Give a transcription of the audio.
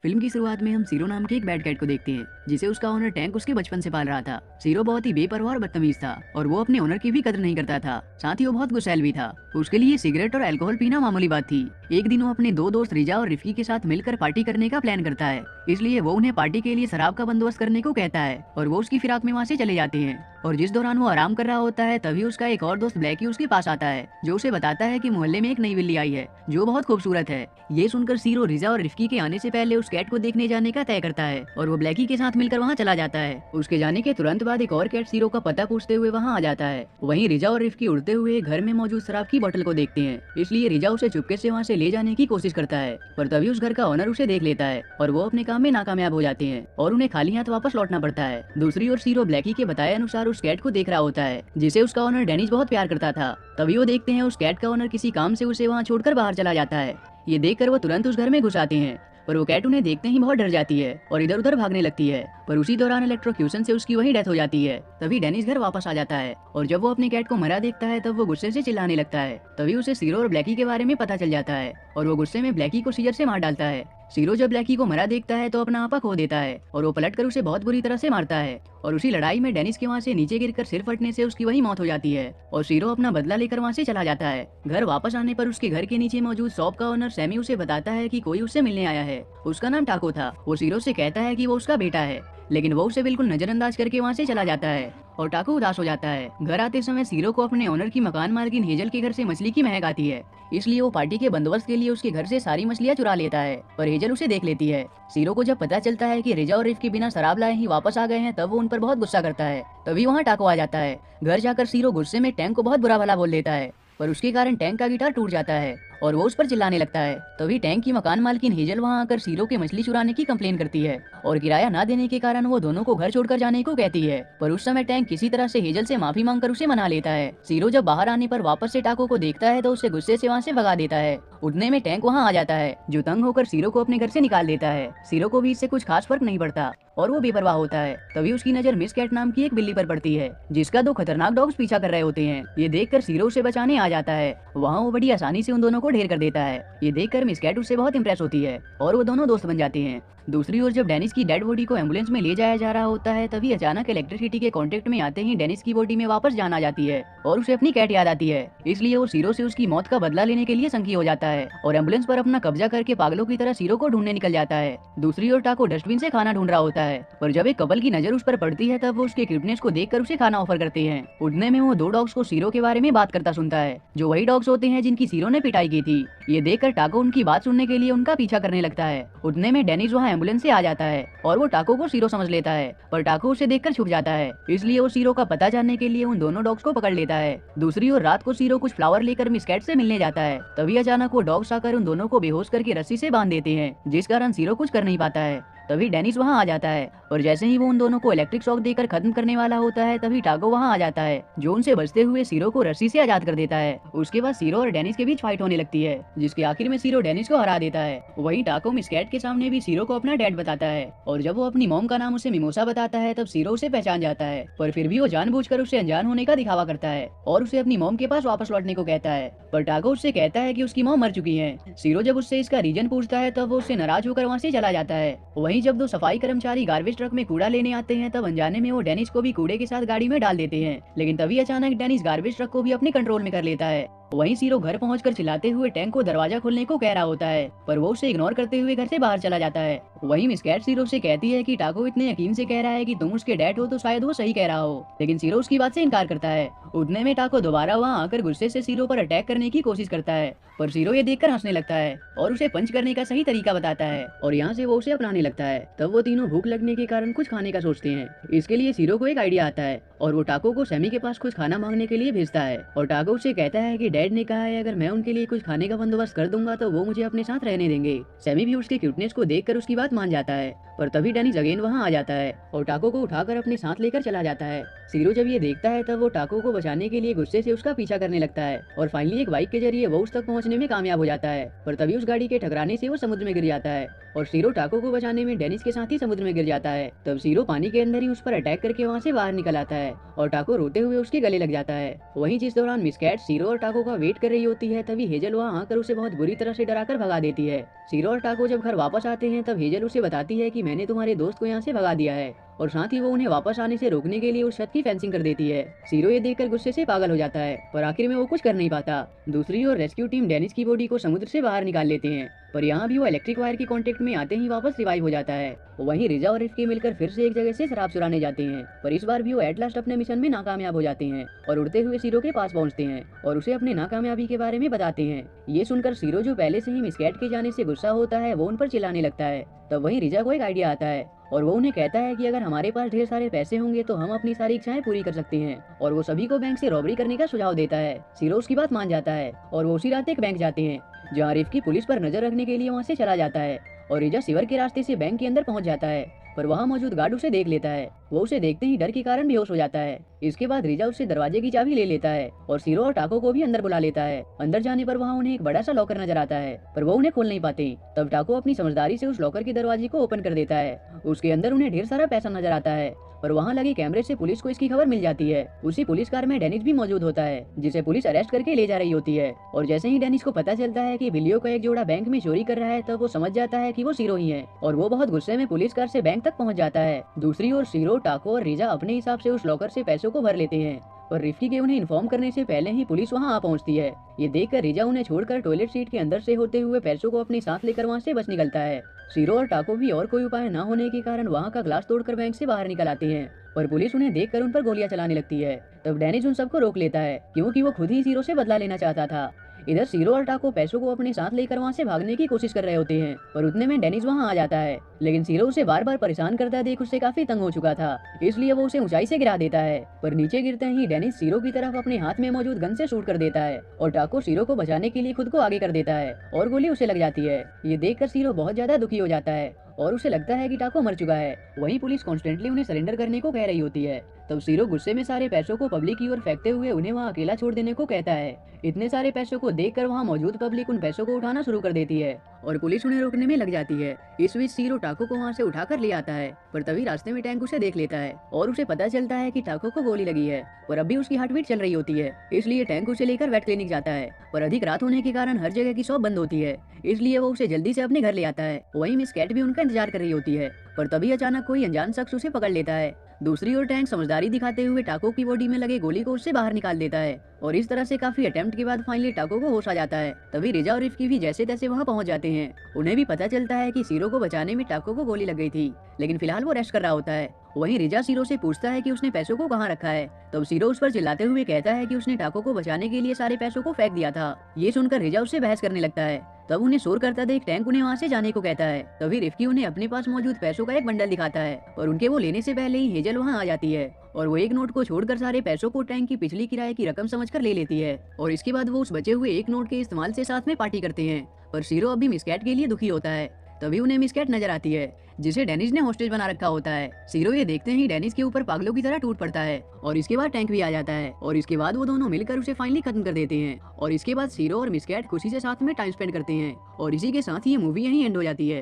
Film की शुरुआत में हम सीरो नाम के एक बैड कैट को देखते हैं जिसे उसका ओनर टैंक उसके बचपन से पाल रहा था। सीरो बहुत ही बेपरवाह और बदतमीज था और वो अपने ओनर की भी कदर नहीं करता था। साथ ही वो बहुत गुस्सैल भी था। उसके लिए सिगरेट और अल्कोहल पीना मामूली बात थी। एक दिन वो अपने दो दोस्त रिजा और रिफकी के साथ मिलकर पार्टी करने का प्लान करता है। इसलिए वो उन्हें पार्टी के लिए शराब का बंदोबस्त करने को कहता है और वो उसकी फिराक में वहाँ से चले जाते हैं। और जिस दौरान वो आराम कर रहा होता है तभी उसका एक और दोस्त ब्लैकी उसके पास आता है जो उसे बताता है कि मोहल्ले में एक नई बिल्ली आई है जो बहुत खूबसूरत है। ये सुनकर सीरो रिजा और रिफकी के आने से पहले उस कैट को देखने जाने का तय करता है और वो ब्लैकी के साथ मिलकर वहाँ चला जाता है। उसके जाने के तुरंत बाद एक और कैट सीरो का पता पूछते हुए वहाँ आ जाता है। वहीं रिजा और रिफकी उड़ते हुए घर में मौजूद शराब की बोतल को देखते हैं, इसलिए रिजा उसे चुपके से वहाँ से ले जाने की कोशिश करता है। पर तभी उस घर का ओनर उसे देख लेता है और वो अपने काम में नाकामयाब हो जाते हैं और उन्हें खाली हाथ वापस लौटना पड़ता है। दूसरी ओर सीरो ब्लैकी के बताए अनुसार उस कैट को देख रहा होता है जिसे उसका ओनर डेनिस बहुत प्यार करता था। तभी वो देखते हैं उस कैट का ओनर किसी काम से उसे वहाँ छोड़कर बाहर चला जाता है। ये देखकर वो तुरंत उस घर में घुस आते हैं, पर वो कैट उन्हें देखते ही बहुत डर जाती है और इधर उधर भागने लगती है। पर उसी दौरान इलेक्ट्रोक्यूशन से उसकी वही डेथ हो जाती है। तभी डेनिस घर वापस आ जाता है और जब वो अपने कैट को मरा देखता है तब वो गुस्से से चिल्लाने लगता है। तभी उसे सीरो और ब्लैकी के बारे में पता चल जाता है और वो गुस्से में ब्लैकी को सीजर से मार डालता है। सीरो जब ब्लैकी को मरा देखता है तो अपना आपा खो देता है और वो पलटकर उसे बहुत बुरी तरह से मारता है। और उसी लड़ाई में डेनिस के वहाँ से नीचे गिरकर सिर फटने से उसकी वही मौत हो जाती है और सीरो अपना बदला लेकर वहाँ से चला जाता है। घर वापस आने पर उसके घर के नीचे मौजूद शॉप का ओनर सैमी उसे बताता है कि कोई उससे मिलने आया है। उसका नाम टाको था। वो सीरो से कहता है कि वो उसका बेटा है, लेकिन वो उसे बिल्कुल नजरअंदाज करके वहाँ से चला जाता है और टाको उदास हो जाता है। घर आते समय सीरो को अपने ओनर की मकान मालकिन हेजल के घर से मछली की महक आती है, इसलिए वो पार्टी के बंदोबस्त के लिए उसके घर से सारी मछलियाँ चुरा लेता है। पर हेजल उसे देख लेती है। सीरो को जब पता चलता है कि रिजा और रिफ के बिना शराब लाए ही वापस आ गए हैं तब वो उन पर बहुत गुस्सा करता है। तभी वहाँ टाको आ जाता है। घर जाकर सीरो गुस्से में टैंक को बहुत बुरा भला बोल देता है, पर उसके कारण टैंक का गिटार टूट जाता है और वो उस पर चिल्लाने लगता है। तभी टैंक की मकान मालकिन हेजल वहाँ आकर सीरो के मछली चुराने की कंप्लेन करती है और किराया ना देने के कारण वो दोनों को घर छोड़कर जाने को कहती है। पर उस समय टैंक किसी तरह से हेजल से माफी मांगकर उसे मना लेता है। सीरो जब बाहर आने पर वापस से टाको को देखता है तो उसे गुस्से से वहाँ से भगा देता है। उठने में टैंक वहाँ आ जाता है जो तंग होकर सीरो को अपने घर से निकाल देता है। सीरो को भी इससे कुछ खास फर्क नहीं पड़ता और वो बेपरवाह होता है। तभी उसकी नजर मिस कैट नाम की एक बिल्ली पर पड़ती है जिसका दो खतरनाक डॉग्स पीछा कर रहे होते हैं। ये देखकर सीरो उसे बचाने आ जाता है। वहाँ वो बड़ी आसानी से उन दोनों को ढेर कर देता है। ये देखकर मिस कैट उससे बहुत इंप्रेस होती है और वो दोनों दोस्त बन जाते हैं। दूसरी ओर जब डेनिस की डेड बॉडी को एम्बुलेंस में ले जाया जा रहा होता है तभी अचानक इलेक्ट्रिसिटी के कांटेक्ट में आते ही डेनिस की बॉडी में वापस जान आ जाती है और उसे अपनी कैट याद आती है। इसलिए वो सीरो से उसकी मौत का बदला लेने के लिए संकी हो जाता है और एम्बुलेंस पर अपना कब्जा करके पागलों की तरह सीरो को ढूंढने निकल जाता है। दूसरी ओर टाको डस्टबिन से खाना ढूंढ रहा होता है, पर जब एक कपल की नजर उस पर पड़ती है तब वो उसके क्यूटनेस को देखकर उसे खाना ऑफर करते हैं। उठने में वो दो डॉग्स को सीरो के बारे में बात करता सुनता है जो वही डॉग्स होते हैं जिनकी सीरो ने पिटाई की थी। ये देखकर टाको उनकी बात सुनने के लिए उनका पीछा करने लगता है। उठने में डेनिस वहाँ एम्बुलेंस से आ जाता है और वो टाको को सीरो समझ लेता है, पर टाको उसे देखकर छुप जाता है। इसलिए वो सीरो का पता जानने के लिए उन दोनों डॉग्स को पकड़ लेता है। दूसरी ओर रात को सीरो कुछ फ्लावर लेकर मिस कैट से मिलने जाता है। तभी अचानक वो डॉग्स आकर उन दोनों को बेहोश करके रस्सी से बांध देते हैं जिस कारण सीरो कुछ कर नहीं पाता है। तभी डेनिस वहाँ आ जाता है और जैसे ही वो उन दोनों को इलेक्ट्रिक शॉक देकर खत्म करने वाला होता है तभी टाको वहाँ आ जाता है जो उनसे बचते हुए सीरो को रस्सी से आजाद कर देता है। उसके बाद सीरो और डेनिस के बीच फाइट होने लगती है जिसके आखिर में सीरो डेनिस को हरा देता है। वहीं टाको मिस कैट के सामने भी सीरो को अपना डैड बताता है और जब वो अपनी मॉम का नाम उसे मिमोसा बताता है तब सीरो उसे पहचान जाता है, पर फिर भी वो जानबूझकर उसे अनजान होने का दिखावा करता है और उसे अपनी मॉम के पास वापस लौटने को कहता है। पर टाको उससे कहता है कि उसकी मॉम मर चुकी है। सीरो जब उससे इसका रीजन पूछता है तब वो उससे नाराज होकर वहाँ से चला जाता है। वहीं जब दो सफाई कर्मचारी गार्बेज ट्रक में कूड़ा लेने आते हैं तब अनजाने में वो डेनिस को भी कूड़े के साथ गाड़ी में डाल देते हैं, लेकिन तभी अचानक डेनिस गार्बेज ट्रक को भी अपने कंट्रोल में कर लेता है। वहीं सीरो घर पहुंचकर चिल्लाते हुए टैंक को दरवाजा खोलने को कह रहा होता है, पर वो उसे इग्नोर करते हुए घर से बाहर चला जाता है। वहीं मिस कैट सीरो से कहती है कि टाको इतने यकीन से कह रहा है कि तुम उसके डैड हो तो शायद वो सही कह रहा हो, लेकिन सीरो उसकी बात से इनकार करता है। उठने में टाको दोबारा वहाँ आकर गुस्से से सीरो पर अटैक करने की कोशिश करता है, पर सीरो ये देखकर हंसने लगता है और उसे पंच करने का सही तरीका बताता है और यहाँ से वो उसे अपनाने लगता है। तब वो तीनों भूख लगने के कारण कुछ खाने का सोचते हैं। इसके लिए सीरो को एक आइडिया आता है और वो टाको को सैमी के पास कुछ खाना मांगने के लिए भेजता है और टाको उसे कहता है कि डैड ने कहा है अगर मैं उनके लिए कुछ खाने का बंदोबस्त कर दूंगा तो वो मुझे अपने साथ रहने देंगे। सैमी भी उसके क्यूटनेस को देखकर उसकी बात मान जाता है, पर तभी डेनिस अगेन वहाँ आ जाता है और टाको को उठाकर अपने साथ लेकर चला जाता है। सीरो जब ये देखता है तब वो टाको को बचाने के लिए गुस्से से उसका पीछा करने लगता है और फाइनली एक बाइक के जरिए वो उस तक पहुंचने में कामयाब हो जाता है, पर तभी उस गाड़ी के टकराने से वो समुद्र में गिर जाता है और सीरो टाको को बचाने में डेनिस के साथ ही समुद्र में गिर जाता है। तब सीरो पानी के अंदर ही उस पर अटैक करके वहाँ से बाहर निकल आता है और टाको रोते हुए उसके गले लग जाता है। वहीं जिस दौरान मिस कैट सीरो और टाको का वेट कर रही होती है तभी हेजल वहाँ आकर उसे बहुत बुरी तरह से डराकर भगा देती है। सीरो और टाको जब घर वापस आते हैं तब हेजल फिर उसे बताती है कि मैंने तुम्हारे दोस्त को यहाँ से भगा दिया है और साथ ही वो उन्हें वापस आने से रोकने के लिए उस छत की फेंसिंग कर देती है। सीरो ये देखकर गुस्से से पागल हो जाता है पर आखिर में वो कुछ कर नहीं पाता। दूसरी ओर रेस्क्यू टीम डेनिस की बॉडी को समुद्र से बाहर निकाल लेते हैं पर यहाँ भी वो इलेक्ट्रिक वायर की कांटेक्ट में आते ही वापस रिवाइव हो जाता है। वहीं रिजा और रिफ्की मिलकर फिर से एक जगह से शराब चुराने जाते हैं पर इस बार भी वो एट लास्ट अपने मिशन में नाकामयाब हो जाते हैं और उड़ते हुए सीरो के पास पहुंचते हैं और उसे अपने नाकामयाबी के बारे में बताते हैं। ये सुनकर सीरो जो पहले से ही मिस कैट के जाने से गुस्सा होता है वो उन पर चिल्लाने लगता है। तब वहीं रिजा को एक आइडिया आता है और वो उन्हें कहता है कि अगर हमारे पास ढेर सारे पैसे होंगे तो हम अपनी सारी इच्छाएं पूरी कर सकते हैं और वो सभी को बैंक से रॉबरी करने का सुझाव देता है। सीरो उसकी बात मान जाता है और वो उसी रात एक बैंक जाते हैं जहाँ रिफ्की पुलिस पर नजर रखने के लिए वहाँ से चला जाता है और रिजा सिवर के रास्ते से बैंक के अंदर पहुंच जाता है पर वहाँ मौजूद गार्ड उसे देख लेता है। वो उसे देखते ही डर के कारण बेहोश हो जाता है। इसके बाद रिजा उससे दरवाजे की चाबी ले लेता है और सीरो और टाको को भी अंदर बुला लेता है। अंदर जाने पर वहाँ उन्हें एक बड़ा सा लॉकर नजर आता है पर वो उन्हें खोल नहीं पाते। तब टाको अपनी समझदारी से उस लॉकर के दरवाजे को ओपन कर देता है। उसके अंदर उन्हें ढेर सारा पैसा नजर आता है पर वहाँ लगे कैमरे से पुलिस को इसकी खबर मिल जाती है। उसी पुलिस कार में डेनिस भी मौजूद होता है जिसे पुलिस अरेस्ट करके ले जा रही होती है और जैसे ही डेनिस को पता चलता है कि बिलियो का एक जोड़ा बैंक में चोरी कर रहा है तब वो समझ जाता है कि वो सीरो ही है और वो बहुत गुस्से में पुलिस कार से बैंक तक पहुंच जाता है। दूसरी ओर सीरो, टाको और रिजा अपने हिसाब से उस लॉकर से पैसों को भर लेते हैं और रिफ्की के उन्हें इन्फॉर्म करने से पहले ही पुलिस वहां आ पहुंचती है। ये देखकर रिजा उन्हें छोड़कर टॉयलेट सीट के अंदर से होते हुए पैसों को अपने साथ लेकर वहां से बच निकलता है। सीरो और टाको भी और कोई उपाय न होने के कारण वहां का ग्लास तोड़कर बैंक से बाहर निकल आते हैं पर पुलिस उन्हें देखकर उन पर गोलियां चलाने लगती है। तब डेनिस उन सबको रोक लेता है क्योंकि वो खुद ही सीरो से बदला लेना चाहता था। इधर सीरो और टाको पैसों को अपने साथ लेकर वहाँ से भागने की कोशिश कर रहे होते हैं पर उतने में डेनिस वहाँ आ जाता है लेकिन सीरो उसे बार बार परेशान करता देख उससे काफी तंग हो चुका था इसलिए वो उसे ऊंचाई से गिरा देता है पर नीचे गिरते ही डेनिस सीरो की तरफ अपने हाथ में मौजूद गन से शूट कर देता है और टाको सीरो को बचाने के लिए खुद को आगे कर देता है और गोली उसे लग जाती है। ये देखकर सीरो बहुत ज्यादा दुखी हो जाता है और उसे लगता है कि टाको मर चुका है। वहीं पुलिस कॉन्स्टेंटली उन्हें सरेंडर करने को कह रही होती है। तब सीरो गुस्से में सारे पैसों को पब्लिक की ओर फेंकते हुए उन्हें वहां अकेला छोड़ देने को कहता है। इतने सारे पैसों को देखकर वहां मौजूद पब्लिक उन पैसों को उठाना शुरू कर देती है और पुलिस उन्हें रोकने में लग जाती है। इस बीच सीरो टाको को वहां से उठाकर ले आता है पर तभी रास्ते में टैंक उसे देख लेता है और उसे पता चलता है कि टाको को गोली लगी है पर अभी उसकी हार्ट बीट चल रही होती है इसलिए टैंक उसे लेकर वेट क्लिनिक जाता है पर अधिक रात होने के कारण हर जगह की शॉप बंद होती है इसलिए वो उसे जल्दी से अपने घर ले आता है। वहीं मिस कैट भी उनका इंतजार कर रही होती है पर तभी अचानक कोई अनजान शख्स उसे पकड़ लेता है। दूसरी ओर टैंक समझदारी दिखाते हुए टाको की बॉडी में लगे गोली को उससे बाहर निकाल देता है और इस तरह से काफी अटेम्प्ट के बाद फाइनली टाको को होश आ जाता है। तभी रिजा और रिफ्की भी जैसे तैसे वहां पहुंच जाते हैं। उन्हें भी पता चलता है कि सीरो को बचाने में टाको को गोली लग गई थी लेकिन फिलहाल वो रेस्ट कर रहा होता है। वहीं रिजा सीरो से पूछता है कि उसने पैसों को कहाँ रखा है तब सीरो उस पर चिल्लाते हुए कहता है कि उसने टाको को बचाने के लिए सारे पैसों को फेंक दिया था। ये सुनकर रिजा उससे बहस करने लगता है। तब उन्हें शोर करता देख टैंक उन्हें वहाँ से जाने को कहता है। तभी रिफ्की उन्हें अपने पास मौजूद पैसों का एक बंडल दिखाता है और उनके वो लेने से पहले ही हेजल वहाँ आ जाती है और वो एक नोट को छोड़कर सारे पैसों को टैंक की पिछली किराए की रकम समझकर ले लेती है और इसके बाद वो उस बचे हुए एक नोट के इस्तेमाल से साथ में पार्टी करते हैं। पर सीरो अभी मिस कैट के लिए दुखी होता है। तभी उन्हें मिस कैट नजर आती है जिसे डेनिस ने हॉस्टेज बना रखा होता है। सीरो ये देखते ही डेनिस के ऊपर पागलों की तरह टूट पड़ता है और इसके बाद टैंक भी आ जाता है और इसके बाद वो दोनों मिलकर उसे फाइनली खत्म कर देते हैं और इसके बाद सीरो और मिस कैट खुशी से साथ में टाइम स्पेंड करते हैं और इसी के साथ ही ये मूवी यहीं एंड हो जाती है।